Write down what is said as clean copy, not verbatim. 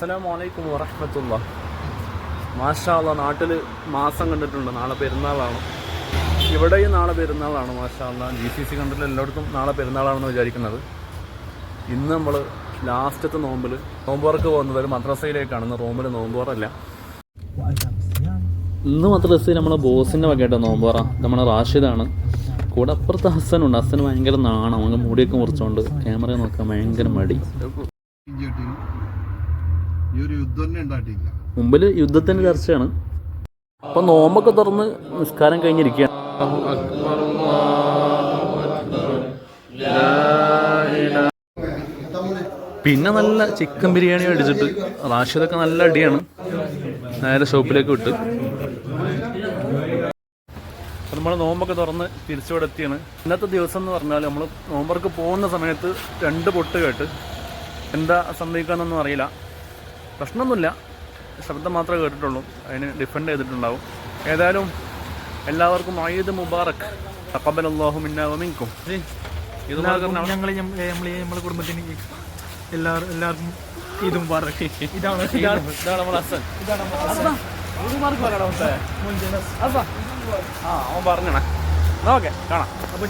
അസ്സലാമു അലൈക്കും വറഹ്മത്തുള്ളാഹി. മാഷാ അല്ലാഹ്, നാട്ടിൽ മാസം കണ്ടിട്ടുണ്ട്. നാളെ പെരുന്നാളാണ്. ഇവിടെയും നാളെ പെരുന്നാളാണ്. മാഷാ അല്ലാഹ്, GCC കണ്ടിട്ട് എല്ലായിടത്തും നാളെ പെരുന്നാളാണെന്ന് വിചാരിക്കുന്നത്. ഇന്ന് നമ്മൾ ലാസ്റ്റത്തെ നോമ്പ് തുറക്ക് പോകുന്നത് ഒരു മദ്രസയിലേക്കാണ്. ഇന്ന് റൂമിൽ നോമ്പ് തുറല്ല. ഇന്ന് മദ്രസയിൽ നമ്മളെ ബോസിൻ്റെ വകയായിട്ടോ നോമ്പ് തുറ. നമ്മുടെ റാഷിദാണ് കൂടെ. അപ്പുറത്ത് ഹസ്സനുണ്ട്. ഹസ്സന് ഭയങ്കര നാണം. അങ്ങ് മുടിയൊക്കെ മുറിച്ചോണ്ട് ക്യാമറ നോക്കാൻ ഭയങ്കര മടി. മുമ്പിൽ യുദ്ധത്തിൻ്റെ ചർച്ചയാണ്. അപ്പം നോമ്പൊക്കെ തുറന്ന് നിസ്കാരം കഴിഞ്ഞിരിക്കുകയാണ്. പിന്നെ നല്ല ചിക്കൻ ബിരിയാണി അടിച്ചിട്ട് റാഷിദൊക്കെ നല്ല അടിയാണ്. നേരെ ഷോപ്പിലേക്ക് വിട്ട് നമ്മൾ നോമ്പൊക്കെ തുറന്ന് തിരിച്ചുവിടെ എത്തിയാണ്. ഇന്നത്തെ ദിവസം എന്ന് പറഞ്ഞാൽ നമ്മൾ നോമ്പർക്ക് പോകുന്ന സമയത്ത് 2 പൊട്ട് കേട്ട് എന്താ സംഭവിക്കാമെന്നൊന്നും അറിയില്ല. പ്രശ്നമൊന്നുമില്ല, ശബ്ദം മാത്രമേ കേട്ടിട്ടുള്ളൂ. അതിന് ഡിഫെൻഡ് ചെയ്തിട്ടുണ്ടാവും. ഏതായാലും എല്ലാവർക്കും ഈദ് മുബാറക്. തഖബ്ബലല്ലാഹു മിന്നാ വമിൻകും. ഇത് നമ്മുടെ കുടുംബത്തിന് എല്ലാവർക്കും ഈദ് മുബാറക്. ഇതാണ് നമ്മുടെ ഹസൻ. അവൻ പറഞ്ഞണേ. ഓക്കെ, കാണാം. അപ്പോൾ